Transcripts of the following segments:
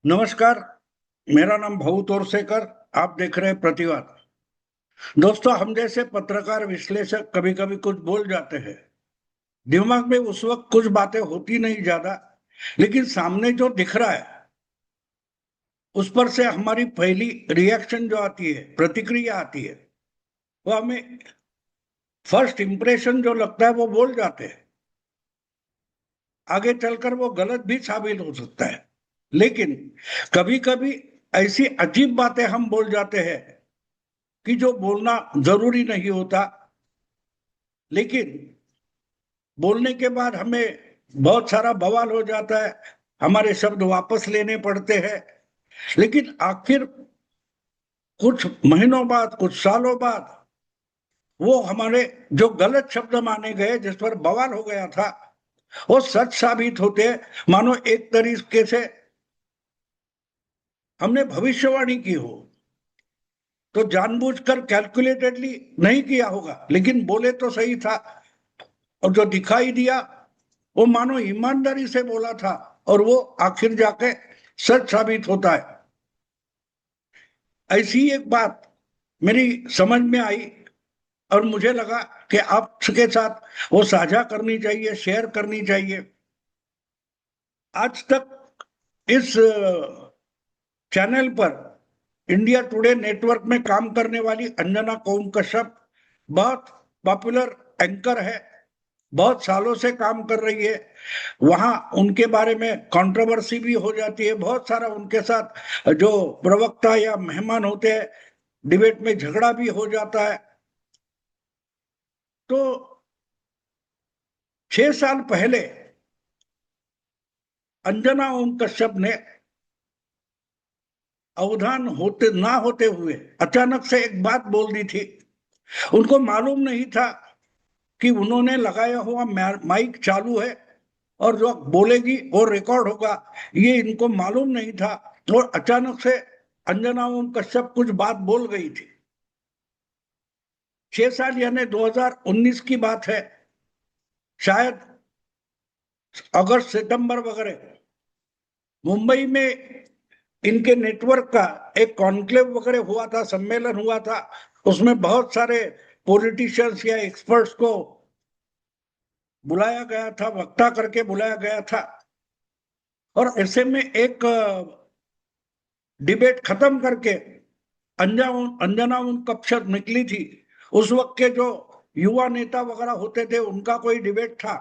नमस्कार। मेरा नाम भऊ तोरसेकर। आप देख रहे हैं प्रतिवाद। दोस्तों, हम जैसे पत्रकार विश्लेषक कभी कभी कुछ बोल जाते हैं। दिमाग में उस वक्त कुछ बातें होती नहीं ज्यादा, लेकिन सामने जो दिख रहा है उस पर से हमारी पहली रिएक्शन जो आती है, प्रतिक्रिया आती है, वो हमें फर्स्ट इंप्रेशन जो लगता है वो बोल जाते हैं। आगे चलकर वो गलत भी साबित हो सकता है, लेकिन कभी कभी ऐसी अजीब बातें हम बोल जाते हैं कि जो बोलना जरूरी नहीं होता, लेकिन बोलने के बाद हमें बहुत सारा बवाल हो जाता है। हमारे शब्द वापस लेने पड़ते हैं, लेकिन आखिर कुछ महीनों बाद, कुछ सालों बाद वो हमारे जो गलत शब्द माने गए, जिस पर बवाल हो गया था, वो सच साबित होते हैं। मानो एक तरीके से हमने भविष्यवाणी की हो, तो जानबूझकर कैलकुलेटेडली नहीं किया होगा, लेकिन बोले तो सही था। और जो दिखाई दिया वो मानो ईमानदारी से बोला था, और वो आखिर जाके सच साबित होता है। ऐसी एक बात मेरी समझ में आई, और मुझे लगा कि आपके साथ वो साझा करनी चाहिए, शेयर करनी चाहिए। आज तक इस चैनल पर, इंडिया टुडे नेटवर्क में काम करने वाली अंजना कौम कश्यप बहुत पॉपुलर एंकर है, बहुत सालों से काम कर रही है। वहां उनके बारे में कंट्रोवर्सी भी हो जाती है, बहुत सारा उनके साथ जो प्रवक्ता या मेहमान होते हैं, डिबेट में झगड़ा भी हो जाता है। तो 6 साल पहले अंजना ओम कश्यप ने अवधान होते ना होते हुए अचानक से एक बात बोल दी थी। उनको मालूम नहीं था कि उन्होंने लगाया हुआ माइक चालू है, और जो बोलेगी वो रिकॉर्ड होगा, ये इनको मालूम नहीं था। और अचानक से अंजना ओम कश्यप कुछ बात बोल गई थी। 6 साल यानी 2019 की बात है, शायद अगस्त सितंबर वगैरह। मुंबई में इनके नेटवर्क का एक कॉन्क्लेव वगैरह हुआ था, सम्मेलन हुआ था। उसमें बहुत सारे पॉलिटिशियंस या एक्सपर्ट्स को बुलाया गया था, वक्ता करके बुलाया गया था। और ऐसे में एक डिबेट खत्म करके अंजना उन कक्षक निकली थी। उस वक्त के जो युवा नेता वगैरह होते थे, उनका कोई डिबेट था,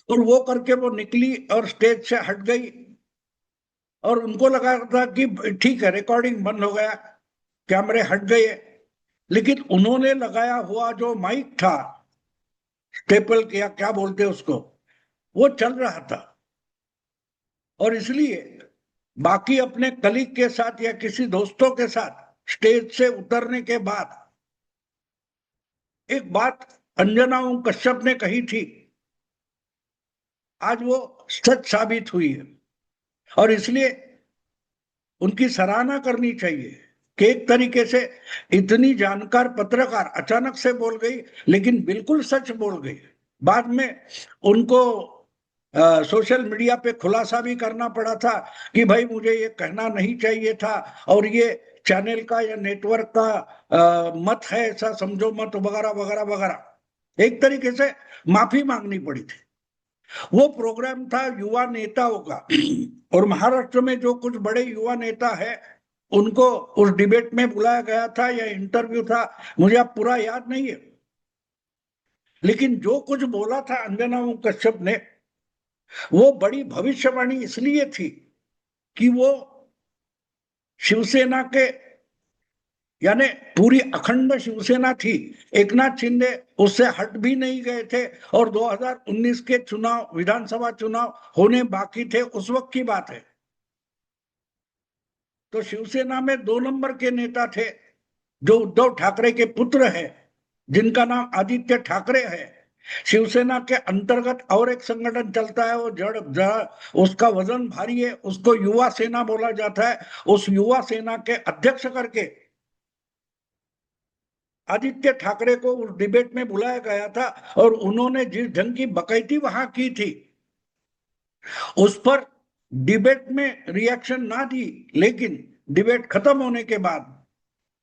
और वो करके वो निकली और स्टेज से हट गई। और उनको लगा था कि ठीक है, रिकॉर्डिंग बंद हो गया, कैमरे हट गए। लेकिन उन्होंने लगाया हुआ जो माइक था, स्टेपल या क्या बोलते उसको, वो चल रहा था। और इसलिए बाकी अपने कलीग के साथ या किसी दोस्तों के साथ स्टेज से उतरने के बाद एक बात अंजना ओम कश्यप ने कही थी, आज वो सच साबित हुई है। और इसलिए उनकी सराहना करनी चाहिए कि एक तरीके से इतनी जानकार पत्रकार अचानक से बोल गई, लेकिन बिल्कुल सच बोल गई। बाद में उनको सोशल मीडिया पे खुलासा भी करना पड़ा था कि भाई मुझे ये कहना नहीं चाहिए था, और ये चैनल का या नेटवर्क का मत है, ऐसा समझो मत, वगैरह वगैरह वगैरह। एक तरीके से माफी मांगनी पड़ी थी। वो प्रोग्राम था युवा नेताओं का, और महाराष्ट्र में जो कुछ बड़े युवा नेता है उनको उस डिबेट में बुलाया गया था, या इंटरव्यू था, मुझे अब पूरा याद नहीं है। लेकिन जो कुछ बोला था अंजना कश्यप ने, वो बड़ी भविष्यवाणी इसलिए थी कि वो शिवसेना के, यानी पूरी अखंड शिवसेना थी। एकनाथ शिंदे उससे हट भी नहीं गए थे, और 2019 के चुनाव, विधानसभा चुनाव होने बाकी थे, उस वक्त की बात है। तो शिवसेना में 2 नंबर के नेता थे, जो उद्धव ठाकरे के पुत्र है, जिनका नाम आदित्य ठाकरे है। शिवसेना के अंतर्गत और एक संगठन चलता है, वो जड़ उसका वजन भारी है, उसको युवा सेना बोला जाता है। उस युवा सेना के अध्यक्ष करके आदित्य ठाकरे को उस डिबेट में बुलाया गया था। और उन्होंने जिस ढंग की बकैती वहां की थी, उस पर डिबेट में रिएक्शन ना दी, लेकिन डिबेट खत्म होने के बाद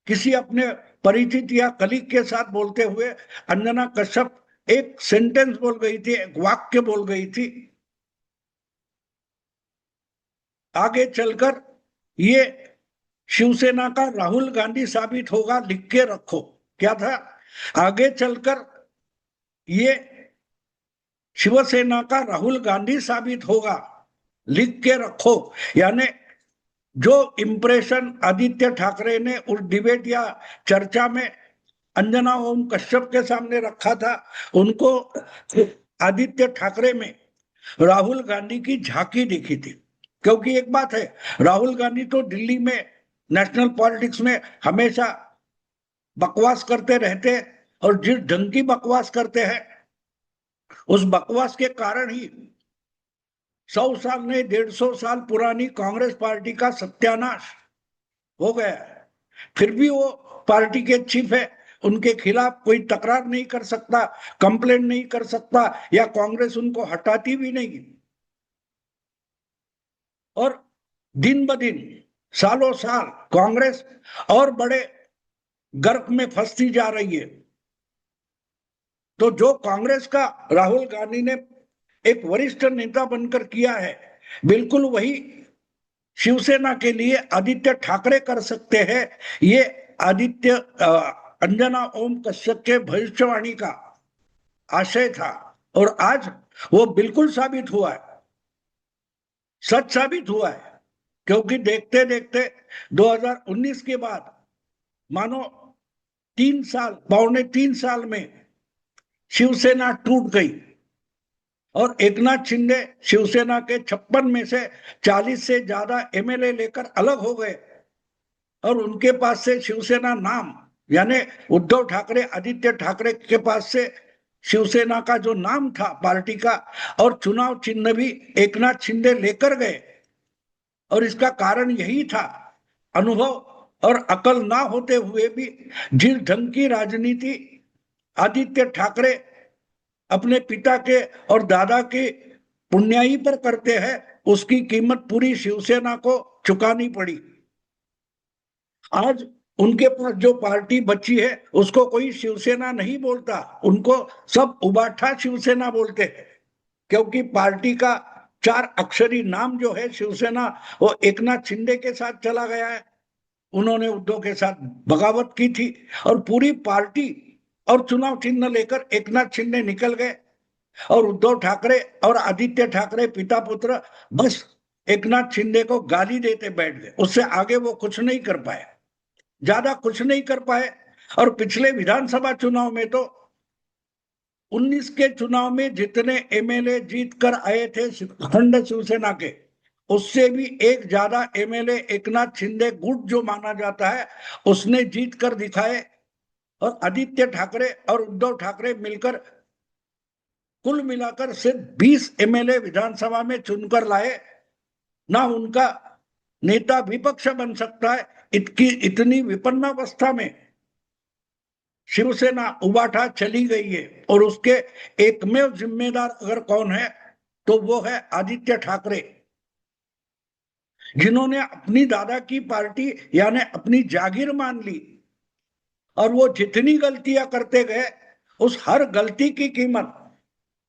किसी अपने परिचित या कलीग के साथ बोलते हुए अंजना कश्यप एक सेंटेंस बोल गई थी, एक वाक्य बोल गई थी, आगे चलकर ये शिवसेना का राहुल गांधी साबित होगा, लिख के रखो। क्या था? आगे चलकर ये शिवसेना का राहुल गांधी साबित होगा, लिख के रखो। यानी जो इंप्रेशन आदित्य ठाकरे ने उस डिबेट या चर्चा में अंजना ओम कश्यप के सामने रखा था, उनको आदित्य ठाकरे में राहुल गांधी की झांकी दिखी थी। क्योंकि एक बात है, राहुल गांधी तो दिल्ली में नेशनल पॉलिटिक्स में हमेशा बकवास करते रहते, और जिस ढंग की बकवास करते हैं उस बकवास के कारण ही 100 साल नहीं 150 साल पुरानी कांग्रेस पार्टी का सत्यानाश हो गया है। फिर भी वो पार्टी के चीफ है, उनके खिलाफ कोई तकरार नहीं कर सकता, कंप्लेंट नहीं कर सकता, या कांग्रेस उनको हटाती भी नहीं। और दिन ब दिन, सालों साल कांग्रेस और बड़े गर्क में फंसती जा रही है। तो जो कांग्रेस का राहुल गांधी ने एक वरिष्ठ नेता बनकर किया है, बिल्कुल वही शिवसेना के लिए आदित्य ठाकरे कर सकते हैं। ये आदित्य अंजना ओम कश्यप के भविष्यवाणी का आशय था, और आज वो बिल्कुल साबित हुआ है, सच साबित हुआ है। क्योंकि देखते देखते 2019 के बाद मानो 3 साल, पौने 3 साल में शिवसेना टूट गई, और एकनाथ शिंदे शिवसेना के 56 में से 40 से ज्यादा एमएलए लेकर अलग हो गए, और उनके पास से शिवसेना नाम, यानी उद्धव ठाकरे आदित्य ठाकरे के पास से शिवसेना का जो नाम था पार्टी का, और चुनाव चिन्ह भी एकनाथ शिंदे लेकर गए। और इसका कारण यही था, अनुभव और अकल ना होते हुए भी जिस ढंग की राजनीति आदित्य ठाकरे अपने पिता के और दादा के पुण्याई पर करते हैं, उसकी कीमत पूरी शिवसेना को चुकानी पड़ी। आज उनके पास जो पार्टी बची है उसको कोई शिवसेना नहीं बोलता, उनको सब उबाठा शिवसेना बोलते हैं। क्योंकि पार्टी का 4 अक्षरी नाम जो है शिवसेना, वो एकनाथ शिंदे के साथ चला गया है। उन्होंने उद्धव के साथ बगावत की थी, और पूरी पार्टी और चुनाव चिन्ह लेकर एकनाथ शिंदे निकल गए, और उद्धव ठाकरे और आदित्य ठाकरे पिता पुत्र बस एकनाथ शिंदे को गाली देते बैठ गए। उससे आगे वो कुछ नहीं कर पाए, ज्यादा कुछ नहीं कर पाए। और पिछले विधानसभा चुनाव में तो 19 के चुनाव में जितने एमएलए जीत कर आए थे खंड शिवसेना के, उससे भी एक ज्यादा एमएलए एकनाथ शिंदे गुट जो माना जाता है उसने जीत कर दिखाए। और आदित्य ठाकरे और उद्धव ठाकरे मिलकर कुल मिलाकर सिर्फ 20 एमएलए विधानसभा में चुनकर लाए। ना उनका नेता विपक्ष बन सकता है, इतनी विपन्नावस्था में शिवसेना उबाठा चली गई है। और उसके एकमेव जिम्मेदार अगर कौन है तो वो है आदित्य ठाकरे, जिन्होंने अपनी दादा की पार्टी यानी अपनी जागीर मान ली, और वो जितनी गलतियां करते गए उस हर गलती की कीमत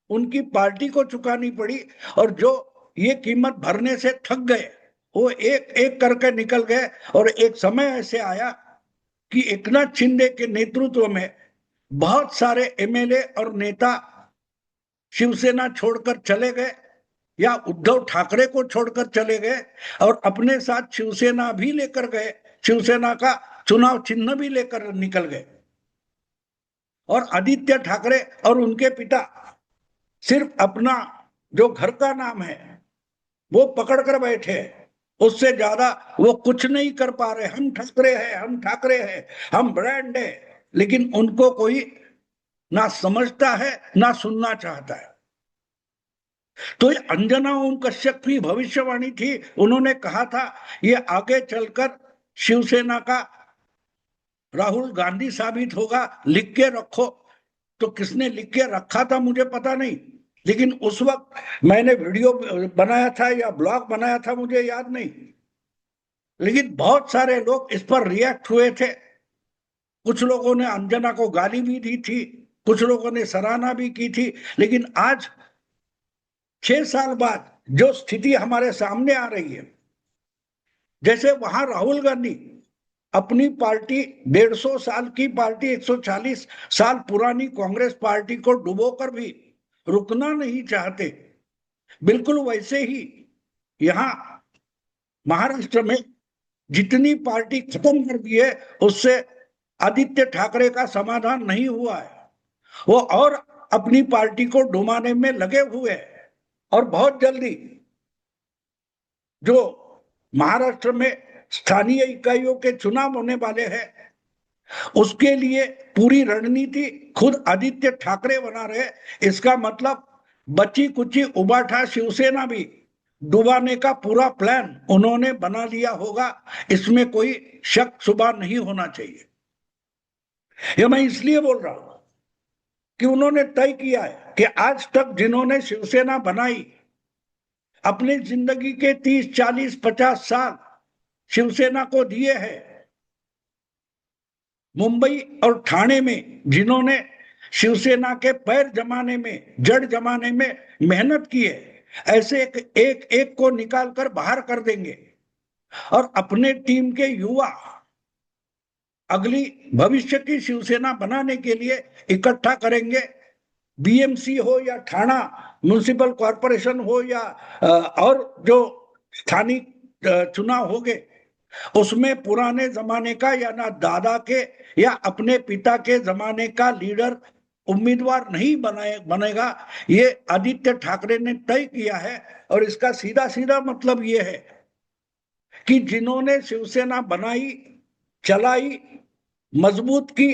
उनकी पार्टी को चुकानी पड़ी। और जो ये कीमत भरने से थक गए वो एक एक करके निकल गए, और एक समय ऐसे आया कि एकनाथ शिंदे के नेतृत्व में बहुत सारे एमएलए और नेता शिवसेना छोड़कर चले गए, या उद्धव ठाकरे को छोड़कर चले गए, और अपने साथ शिवसेना भी लेकर गए, शिवसेना का चुनाव चिन्ह भी लेकर निकल गए। और आदित्य ठाकरे और उनके पिता सिर्फ अपना जो घर का नाम है वो पकड़ कर बैठे, उससे ज्यादा वो कुछ नहीं कर पा रहे। हम ठाकरे हैं, हम ठाकरे हैं, हम ब्रांड है, लेकिन उनको कोई ना समझता है ना सुनना चाहता है। तो ये अंजना ओम कश्यप की भविष्यवाणी थी। उन्होंने कहा था ये आगे चलकर शिवसेना का राहुल गांधी साबित होगा, लिख के रखो। तो किसने लिख के रखा था मुझे पता नहीं, लेकिन उस वक्त मैंने वीडियो बनाया था या ब्लॉग बनाया था मुझे याद नहीं, लेकिन बहुत सारे लोग इस पर रिएक्ट हुए थे। कुछ लोगों ने अंजना को गाली भी दी थी, कुछ लोगों ने सराहना भी की थी। लेकिन आज 6 साल बाद जो स्थिति हमारे सामने आ रही है, जैसे वहां राहुल गांधी अपनी पार्टी 150 साल की पार्टी 140 साल पुरानी कांग्रेस पार्टी को डुबोकर भी रुकना नहीं चाहते, बिल्कुल वैसे ही यहां महाराष्ट्र में जितनी पार्टी खत्म कर दी है उससे आदित्य ठाकरे का समाधान नहीं हुआ है। वो और अपनी पार्टी को डुबाने में लगे हुए हैं। और बहुत जल्दी जो महाराष्ट्र में स्थानीय इकाइयों के चुनाव होने वाले हैं, उसके लिए पूरी रणनीति खुद आदित्य ठाकरे बना रहे। इसका मतलब बची कुची उबाठा शिवसेना भी डुबाने का पूरा प्लान उन्होंने बना लिया होगा, इसमें कोई शक शुबा नहीं होना चाहिए। यह मैं इसलिए बोल रहा हूं कि उन्होंने तय किया है कि आज तक जिन्होंने शिवसेना बनाई, अपनी जिंदगी के 30, 40, 50 साल शिवसेना को दिए हैं। मुंबई और ठाणे में जिन्होंने शिवसेना के पैर जमाने में, जड़ जमाने में मेहनत की है, ऐसे एक को निकाल कर बाहर कर देंगे और अपने टीम के युवा अगली भविष्य की शिवसेना बनाने के लिए इकट्ठा करेंगे। बीएमसी हो या ठाणा म्युनिसिपल कॉरपोरेशन हो या और जो स्थानीय चुनाव होंगे, उसमें पुराने जमाने का या ना दादा के या अपने पिता के जमाने का लीडर उम्मीदवार नहीं बनेगा। ये आदित्य ठाकरे ने तय किया है। और इसका सीधा सीधा मतलब ये है कि जिन्होंने शिवसेना बनाई, चलाई, मजबूत की,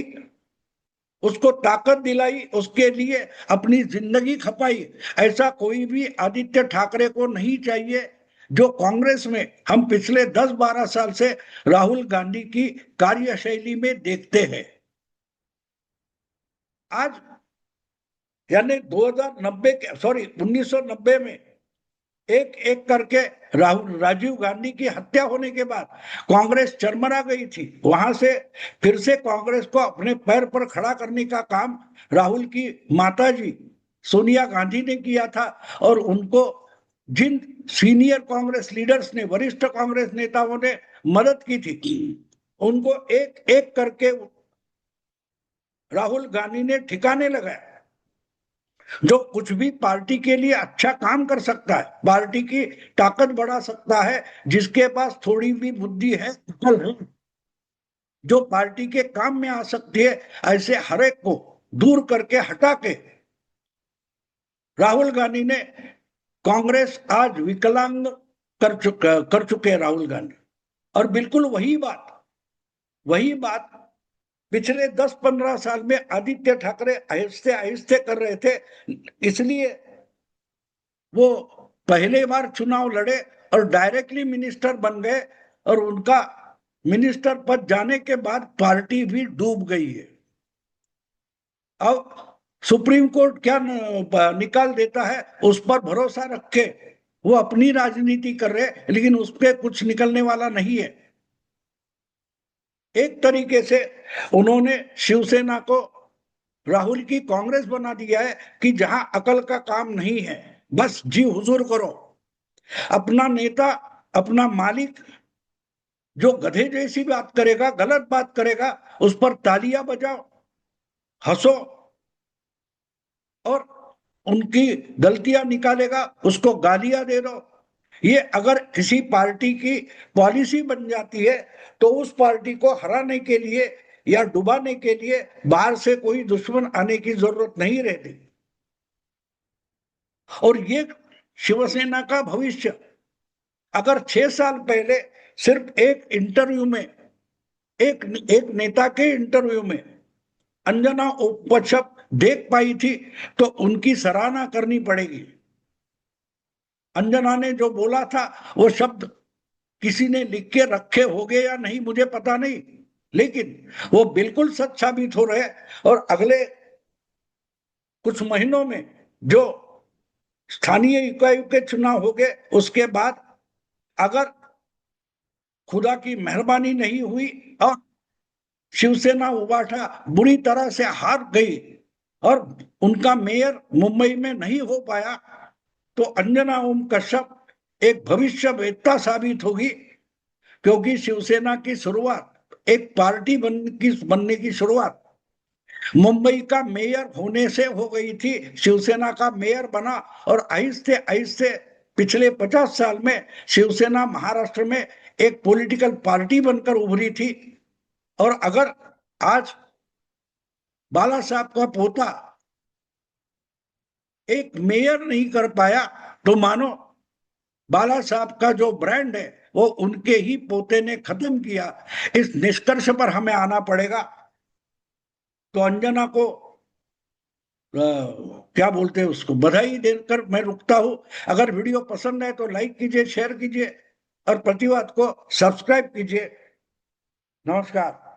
उसको ताकत दिलाई, उसके लिए अपनी जिंदगी खपाई, ऐसा कोई भी आदित्य ठाकरे को नहीं चाहिए जो कांग्रेस में हम पिछले 10-12 साल से राहुल गांधी की कार्यशैली में देखते हैं। आज यानी 2090 के 1990 में एक एक करके राजीव गांधी की हत्या होने के बाद कांग्रेस चरमरा गई थी। वहां से फिर से कांग्रेस को अपने पैर पर खड़ा करने का काम राहुल की माताजी सोनिया गांधी ने किया था। और उनको जिन सीनियर कांग्रेस लीडर्स ने, वरिष्ठ कांग्रेस नेताओं ने मदद की थी, उनको एक एक करके राहुल गांधी ने ठिकाने लगाया। जो कुछ भी पार्टी के लिए अच्छा काम कर सकता है, पार्टी की ताकत बढ़ा सकता है, जिसके पास थोड़ी भी बुद्धि है, अकल है, जो पार्टी के काम में आ सकती है, ऐसे हर एक को दूर करके हटा के राहुल गांधी ने कांग्रेस आज विकलांग कर चुके राहुल गांधी। और बिल्कुल वही बात पिछले 10-15 साल में आदित्य ठाकरे आहिस्ते आहिस्ते कर रहे थे। इसलिए वो पहले बार चुनाव लड़े और डायरेक्टली मिनिस्टर बन गए। और उनका मिनिस्टर पद जाने के बाद पार्टी भी डूब गई है। अब सुप्रीम कोर्ट क्या निकाल देता है उस पर भरोसा रखे, वो अपनी राजनीति कर रहे, लेकिन उस पर कुछ निकलने वाला नहीं है। एक तरीके से उन्होंने शिवसेना को राहुल की कांग्रेस बना दिया है कि जहां अकल का काम नहीं है, बस जी हुजूर करो। अपना नेता, अपना मालिक जो गधे जैसी बात करेगा, गलत बात करेगा, उस पर तालियां बजाओ, हंसो, और उनकी गलतियां निकालेगा उसको गालियां दे दो। ये अगर किसी पार्टी की पॉलिसी बन जाती है तो उस पार्टी को हराने के लिए या डुबाने के लिए बाहर से कोई दुश्मन आने की जरूरत नहीं रहती। और ये शिवसेना का भविष्य अगर 6 साल पहले सिर्फ एक इंटरव्यू में, एक एक नेता के इंटरव्यू में अंजना उपपक्षप देख पाई थी, तो उनकी सराहना करनी पड़ेगी। अंजना ने जो बोला था वो शब्द किसी ने लिख के रखे होंगे या नहीं मुझे पता नहीं, लेकिन वो बिल्कुल सच साबित हो रहे। और अगले कुछ महीनों में जो स्थानीय इकाइयों के चुनाव हो गए, उसके बाद अगर खुदा की मेहरबानी नहीं हुई और शिवसेना उबाठा बुरी तरह से हार गई और उनका मेयर मुंबई में नहीं हो पाया, तो अंजना ओम कश्यप एक भविष्यवेत्ता साबित होगी, क्योंकि शिवसेना की शुरुआत एक पार्टी बनने की शुरुआत मुंबई का मेयर होने से हो गई थी। शिवसेना का मेयर बना और आहिस्ते आहिस्ते पिछले 50 साल में शिवसेना महाराष्ट्र में एक पॉलिटिकल पार्टी बनकर उभरी थी। और अगर आज बाला साहब का पोता एक मेयर नहीं कर पाया, तो मानो बाला साहब का जो ब्रांड है वो उनके ही पोते ने खत्म किया। इस निष्कर्ष पर हमें आना पड़ेगा। तो अंजना को क्या बोलते हैं उसको बधाई देकर मैं रुकता हूं। अगर वीडियो पसंद है तो लाइक कीजिए, शेयर कीजिए और प्रतिवाद को सब्सक्राइब कीजिए। नमस्कार।